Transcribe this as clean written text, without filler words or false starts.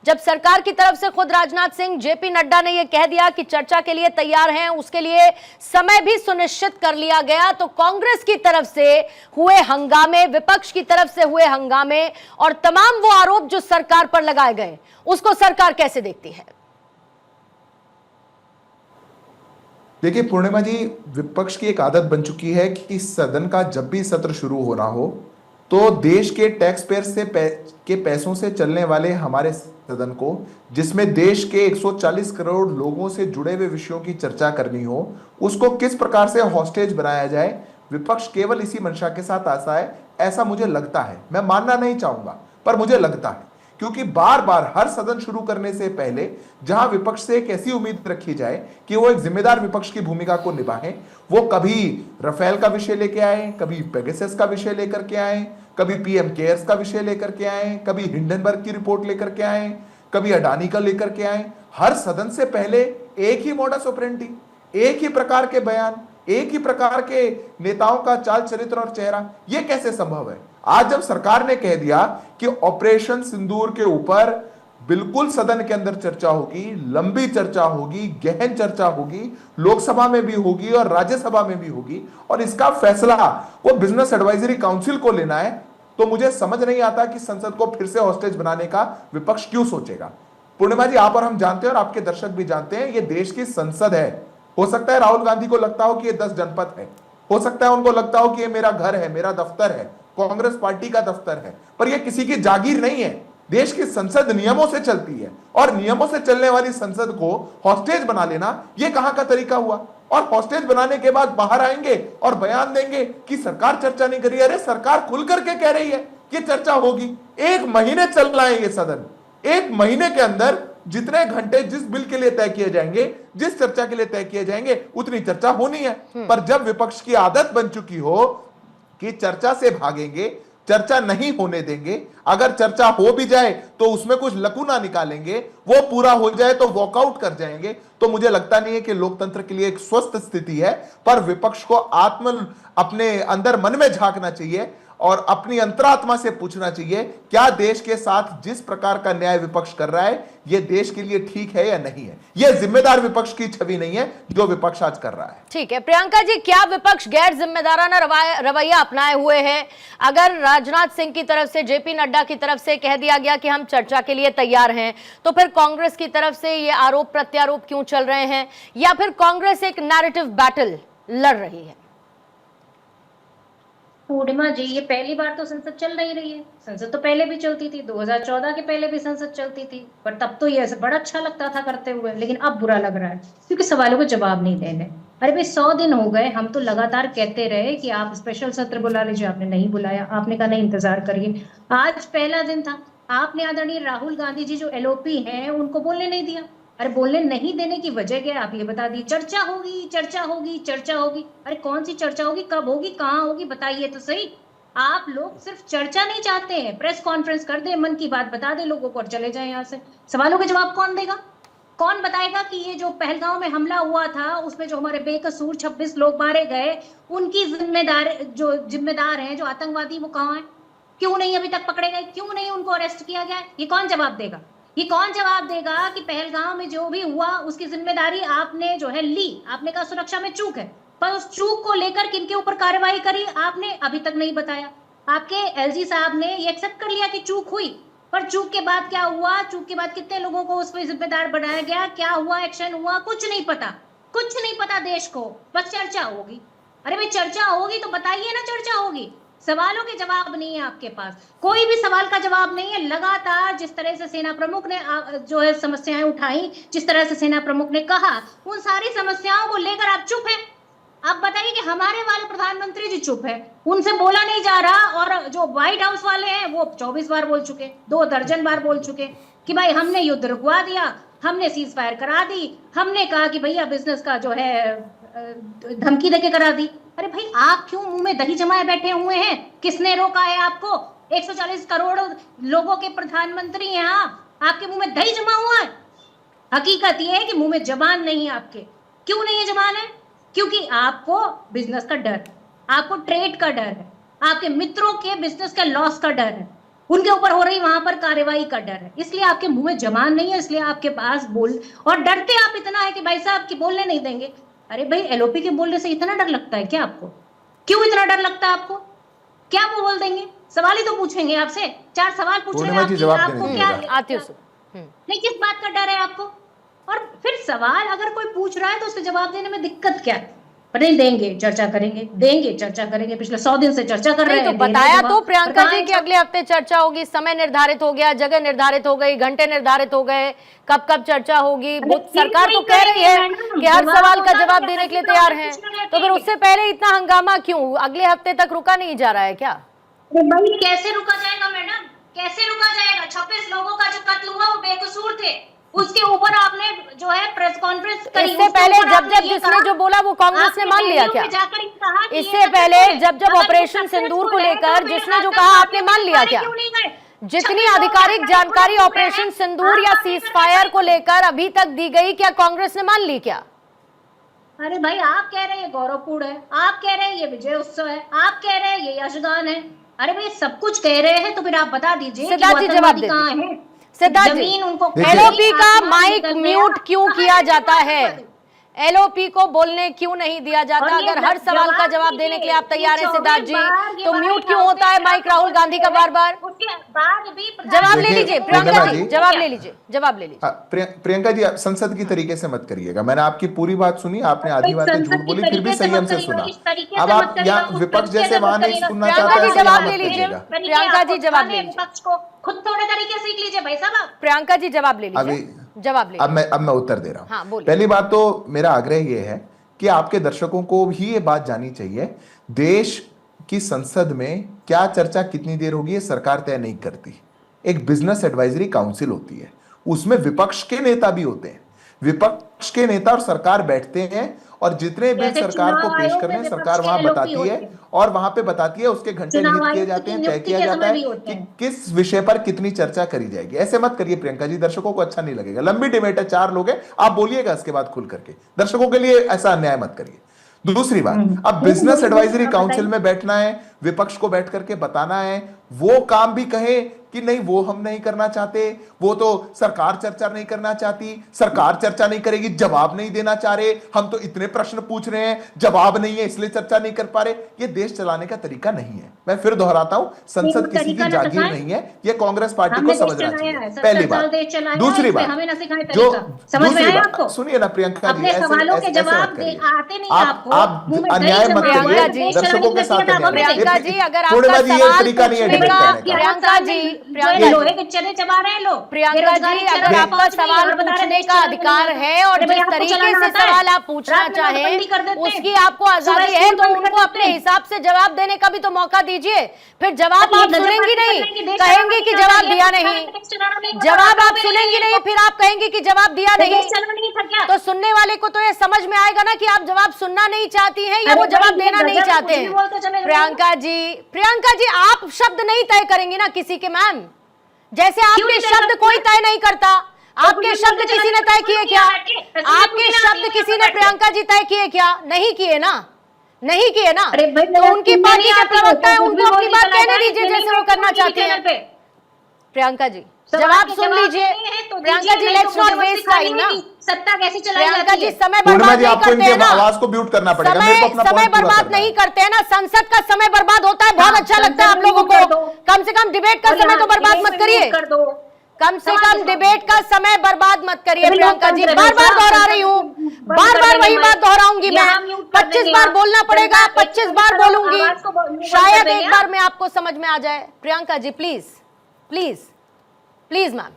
जब सरकार की तरफ से खुद राजनाथ सिंह, जेपी नड्डा ने यह कह दिया कि चर्चा के लिए तैयार हैं, उसके लिए समय भी सुनिश्चित कर लिया गया, तो कांग्रेस की तरफ से हुए हंगामे, विपक्ष की तरफ से हुए हंगामे और तमाम वो आरोप जो सरकार पर लगाए गए, उसको सरकार कैसे देखती है? देखिए पूर्णिमा जी, विपक्ष की एक आदत बन चुकी है कि सदन का जब भी सत्र शुरू होना हो तो देश के टैक्स पेयर के पैसों से चलने वाले हमारे सदन को, जिसमें देश के 140 करोड़ लोगों से जुड़े हुए विषयों की चर्चा करनी हो, उसको किस प्रकार से हॉस्टेज बनाया जाए, विपक्ष केवल इसी मंशा के साथ आता है। ऐसा मुझे लगता है, मैं मानना नहीं चाहूंगा पर मुझे लगता है, क्योंकि बार बार हर सदन शुरू करने से पहले जहां विपक्ष से एक ऐसी उम्मीद रखी जाए कि वो एक जिम्मेदार विपक्ष की भूमिका को निभाएं, वो कभी रफेल का विषय लेके आए, कभी पेगासस का विषय लेकर के आए, कभी पीएम केयर्स का विषय लेकर के आए, कभी हिंडनबर्ग की रिपोर्ट लेकर के आए, कभी अडानी का लेकर के आए। हर सदन से पहले एक ही मोडस ऑपरेंडी, एक ही प्रकार के बयान, एक ही प्रकार के नेताओं का चाल चरित्र और चेहरा, यह कैसे संभव है? आज जब सरकार ने कह दिया कि ऑपरेशन सिंदूर के ऊपर बिल्कुल सदन के अंदर चर्चा होगी, लंबी चर्चा होगी, गहन चर्चा होगी, लोकसभा में भी होगी और राज्यसभा में भी होगी, और इसका फैसला वो बिजनेस एडवाइजरी काउंसिल को लेना है, तो मुझे समझ नहीं आता कि संसद को फिर से हॉस्टेज बनाने का विपक्ष क्यों सोचेगा। पूर्णिमा जी, आप और हम जानते हैं और आपके दर्शक भी जानते हैं, ये देश की संसद है। हो सकता है राहुल गांधी को लगता हो कि ये 10 जनपद है, हो सकता है उनको लगता हो कि ये मेरा घर है, मेरा दफ्तर है, कांग्रेस पार्टी का दफ्तर है, पर यह किसी की जागीर नहीं है। देश की संसद नियमों से चलती है और नियमों से चलने वाली संसद को हॉस्टेज बना लेना, यह कहां का तरीका हुआ? और हॉस्टेज बनाने के बाद बाहर आएंगे और बयान देंगे कि सरकार चर्चा नहीं करी। अरे सरकार खुल करके कह रही है कि चर्चा होगी। 1 महीने चल रहा है ये सदन, 1 महीने के अंदर जितने घंटे जिस बिल के लिए तय किए जाएंगे, जिस चर्चा के लिए तय किए जाएंगे, उतनी चर्चा होनी है। पर जब विपक्ष की आदत बन चुकी हो कि चर्चा से भागेंगे, चर्चा नहीं होने देंगे, अगर चर्चा हो भी जाए तो उसमें कुछ लकूना निकालेंगे, वो पूरा हो जाए तो वॉकआउट कर जाएंगे, तो मुझे लगता नहीं है कि लोकतंत्र के लिए एक स्वस्थ स्थिति है। पर विपक्ष को अपने अंदर मन में झांकना चाहिए और अपनी अंतरात्मा से पूछना चाहिए, क्या देश के साथ जिस प्रकार का न्याय विपक्ष कर रहा है, यह देश के लिए ठीक है या नहीं है? यह जिम्मेदार विपक्ष की छवि नहीं है जो विपक्ष आज कर रहा है। ठीक है प्रियंका जी, क्या विपक्ष गैर जिम्मेदाराना रवैया अपनाए हुए है? अगर राजनाथ सिंह की तरफ से, जेपी नड्डा की तरफ से कह दिया गया कि हम चर्चा के लिए तैयार हैं, तो फिर कांग्रेस की तरफ से ये आरोप प्रत्यारोप क्यों चल रहे हैं? या फिर कांग्रेस एक नैरेटिव बैटल लड़ रही है? पूर्णिमा जी, ये पहली बार तो संसद चल नहीं रही है। संसद तो पहले भी चलती थी, 2014 के पहले भी संसद चलती थी, पर तब तो ये बड़ा अच्छा लगता था करते हुए, लेकिन अब बुरा लग रहा है क्योंकि सवालों को जवाब नहीं दे रहे। अरे भाई 100 दिन हो गए, हम तो लगातार कहते रहे कि आप स्पेशल सत्र बुला लीजिए, आपने नहीं बुलाया, आपने कहा नहीं इंतजार करिए। आज पहला दिन था, आपने आदरणीय राहुल गांधी जी जो एलओपी हैं उनको बोलने नहीं दिया। अरे बोलने नहीं देने की वजह क्या है आप ये बता दी। चर्चा होगी, चर्चा होगी, चर्चा होगी। अरे कौन सी चर्चा होगी, कब होगी, कहाँ होगी, बताइए तो सही। आप लोग सिर्फ चर्चा नहीं चाहते हैं, प्रेस कॉन्फ्रेंस कर दे, मन की बात बता दे लोगों को और चले जाए यहाँ से। सवालों के जवाब कौन देगा? कौन बताएगा कि ये जो पहलगांव में हमला हुआ था उसमें जो हमारे बेकसूर 26 लोग मारे गए, उनकी जिम्मेदार हैं जो आतंकवादी, वो कहाँ है? क्यों नहीं अभी तक पकड़े गए? क्यों नहीं उनको अरेस्ट किया गया? ये कौन जवाब देगा? ये कौन जवाब देगा कि पहलगांव में जो भी हुआ उसकी जिम्मेदारी आपने जो है ली? आपने कहा सुरक्षा में चूक है, पर उस चूक को लेकर किनके ऊपर कार्रवाई करी आपने अभी तक नहीं बताया। आपके एलजी साहब ने ये एक्सेप्ट कर लिया कि चूक हुई, पर चूक के बाद क्या हुआ, चूक के बाद कितने लोगों को उस पर जिम्मेदार बनाया गया, क्या हुआ, एक्शन हुआ, कुछ नहीं पता। कुछ नहीं पता देश को, बस चर्चा होगी। अरे भाई चर्चा होगी तो बताइए ना, चर्चा होगी। सवालों के जवाब नहीं है आपके पास, कोई भी सवाल का जवाब नहीं है। लगातार जिस तरह से सेना प्रमुख ने जो है समस्याएं उठाई, जिस तरह से सेना प्रमुख ने कहा, उन सारी समस्याओं को लेकर आप चुप हैं। आप बताइए कि हमारे वाले प्रधानमंत्री जी चुप है, उनसे बोला नहीं जा रहा, और जो व्हाइट हाउस वाले हैं वो 24 बार बोल चुके, 2 दर्जन बार बोल चुके कि भाई हमने युद्ध रुकवा दिया, हमने सीज फायर करा दी, हमने कहा कि भैया बिजनेस का जो है धमकी देके करा दी। अरे भाई आप क्यों मुंह में दही जमाए बैठे हुए हैं? किसने रोका है आपको? 140 करोड़ लोगों के प्रधानमंत्री हैं आप, आपके मुंह में दही जमा हुआ है। हकीकत यह है कि मुंह में जबान नहीं है आपके। क्यों नहीं है जबान है? क्योंकि आपको बिजनेस का डर, आपको ट्रेड का डर है, आपके मित्रों के बिजनेस का लॉस का डर है। उनके ऊपर हो रही वहां पर कार्रवाई का डर है, इसलिए आपके मुंह में जबान नहीं है, इसलिए आपके पास बोल, और डरते आप इतना है कि भाई साहब की बोलने नहीं देंगे। अरे भाई एलओपी के बोलने से इतना डर लगता है क्या आपको? क्यों इतना डर लगता है आपको? क्या वो बोल देंगे? सवाल ही तो पूछेंगे आपसे, 4 सवाल पूछ रहे हैं आपको क्या आती हूँ नहीं, किस बात का डर है आपको? और फिर सवाल अगर कोई पूछ रहा है तो उससे जवाब देने में दिक्कत क्या है? पर नहीं देंगे, चर्चा करेंगे, देंगे चर्चा करेंगे, पिछले 100 दिन से चर्चा कर रहे हैं। तो बताया तो प्रियंका जी कि अगले हफ्ते चर्चा होगी, समय निर्धारित हो गया, जगह निर्धारित हो गई, घंटे निर्धारित हो गए, कब कब चर्चा होगी। सरकार तो कह रही है कि हर सवाल का जवाब देने के लिए तैयार है, तो फिर उससे पहले इतना हंगामा क्यों? अगले हफ्ते तक रुका नहीं जा रहा है क्या? भाई कैसे रुका जाएगा मैडम, कैसे रुका जाएगा? 26 लोगों का जो कत्ल हुआ वो बेकसूर थे, उसके ऊपर आपने जो है प्रेस कॉन्फ्रेंस करी। इससे पहले जब जिसने जो बोला वो कांग्रेस ने मान लिया क्या? इससे पहले जब ऑपरेशन सिंदूर को लेकर जिसने जो कहा आपने मान लिया क्या? जितनी आधिकारिक जानकारी ऑपरेशन सिंदूर या सीज फायर को लेकर अभी तक दी गई, क्या कांग्रेस ने मान ली क्या? अरे भाई आप कह रहे हैं ये गौरवपूर्ण है, आप कह रहे हैं ये विजय उत्सव है, आप कह रहे हैं ये यशगान है। अरे भाई सब कुछ कह रहे हैं तो फिर आप बता दीजिए सिद्धार्थ जी जवाब दे दीजिए। सिद्धार्थ जी, एलओपी का माइक म्यूट क्यों किया जाता है? एलओपी को बोलने क्यों नहीं दिया जाता? अगर हर सवाल का जवाब देने के लिए आप तैयार हैं सिद्धार्थ जी, तो म्यूट क्यों होता है माइक राहुल गांधी का बार बार? जवाब ले लीजिए प्रियंका जी, जवाब ले लीजिए, जवाब ले लीजिए। प्रियंका जी, संसद की तरीके से मत करिएगा। मैंने आपकी पूरी बात सुनी, आपने आधी बातें झूठ बोली, फिर भी संयम से सुना। अब आप यहाँ विपक्ष जैसे वहां नहीं सुनना चाहते हैं, जवाब ले लीजिए। प्रियंका जी जवाब ले लीजिए, खुद थोड़े तरीके सीख लीजिए भाई साहब। प्रियंका जी जवाब ले लीजिए, जवाब ले। अब मैं उत्तर दे रहा हूं। हाँ, पहली बात तो मेरा आग्रह ये है कि आपके दर्शकों को भी ये बात जाननी चाहिए, देश की संसद में क्या चर्चा कितनी देर होगी ये सरकार तय नहीं करती। एक बिजनेस एडवाइजरी काउंसिल होती है, उसमें विपक्ष के नेता भी होते हैं, विपक्ष के नेता और सरकार बैठते हैं और जितने बिल सरकार को पेश करने हैं सरकार वहां बताती है और वहां पे बताती है, उसके घंटे नियुक्त किए जाते हैं, तय किया जाता है कि किस विषय पर कितनी चर्चा करी जाएगी। ऐसे मत करिए प्रियंका जी, दर्शकों को अच्छा नहीं लगेगा। लंबी डिबेट है, 4 लोग हैं, आप बोलिएगा इसके बाद खुल करके, दर्शकों के लिए ऐसा अन्याय मत करिए। दूसरी बात, अब बिजनेस एडवाइजरी काउंसिल में बैठना है, विपक्ष को बैठ करके बताना है, वो काम भी कहे कि नहीं वो हम नहीं करना चाहते, वो तो सरकार चर्चा नहीं करना चाहती, सरकार चर्चा नहीं करेगी, जवाब नहीं देना चाह रहे, हम तो इतने प्रश्न पूछ रहे हैं, जवाब नहीं है इसलिए चर्चा नहीं कर पा रहे। ये देश चलाने का तरीका नहीं है। मैं फिर दोहराता हूं, संसद किसी की जागीर नहीं है, ये कांग्रेस पार्टी को समझना चाहिए, पहली बात। दूसरी बात, जो दूसरी बात सुनिए ना प्रियंका जी, आप अन्याय मत करिए दर्शकों के साथ। प्रियंका जी अगर पूर्णिमा जी, ये तरीका नहीं है डिबेट करने का। प्रियंका जी, लोहे के चने चबा रहे हैं लोग। प्रियंका जी अगर आपका सवाल पूछने का अधिकार है और जिस तरीके से सवाल आप पूछना चाहें उसकी आपको आजादी है, तो उनको अपने हिसाब से जवाब देने का भी तो मौका दीजिए। फिर जवाब आप सुनेंगी नहीं, कहेंगे कि जवाब दिया नहीं, जवाब आप सुनेंगी नहीं, फिर आप कहेंगे कि जवाब दिया नहीं, तो सुनने वाले को तो ये समझ में आएगा ना कि आप जवाब सुनना नहीं चाहती हैं या वो जवाब देना नहीं चाहते हैं। प्रियंका जी आप शब्द नहीं तय करेंगी ना किसी के, मैम, जैसे आपके शब्द कोई तय नहीं करता। आपके शब्द किसी ने तय किए क्या? आपके शब्द किसी ने प्रियंका जी तय किए क्या? नहीं किए ना, नहीं किए ना। तो उनकी पार्टी के प्रवक्ता है, उनको अपनी बात कहने दीजिए जैसे वो करना चाहते हैं। प्रियंका जी जवाब सुन लीजिए। Priyanka ji let's not waste time ना। सत्ता कैसे चलाई प्रियंका जाती जी है? समय बर्बाद नहीं करते हैं ना, आवाज को म्यूट करना पड़ेगा, मेरे को अपना समय पॉइंट पूरा बर्बाद करना है। नहीं करते हैं ना, संसद का समय बर्बाद होता है, बहुत अच्छा लगता है आप लोगों को। कम से कम डिबेट का समय तो बर्बाद मत करिए, कम से कम डिबेट का समय बर्बाद मत करिए। प्रियंका जी बार बार दोहरा रही हूँ, बार बार वही बात दोहराऊंगी मैं। 25 बार बोलना पड़ेगा, 25 बार बोलूंगी, शायद एक बार में आपको समझ में आ जाए। Priyanka ji please please please ma'am.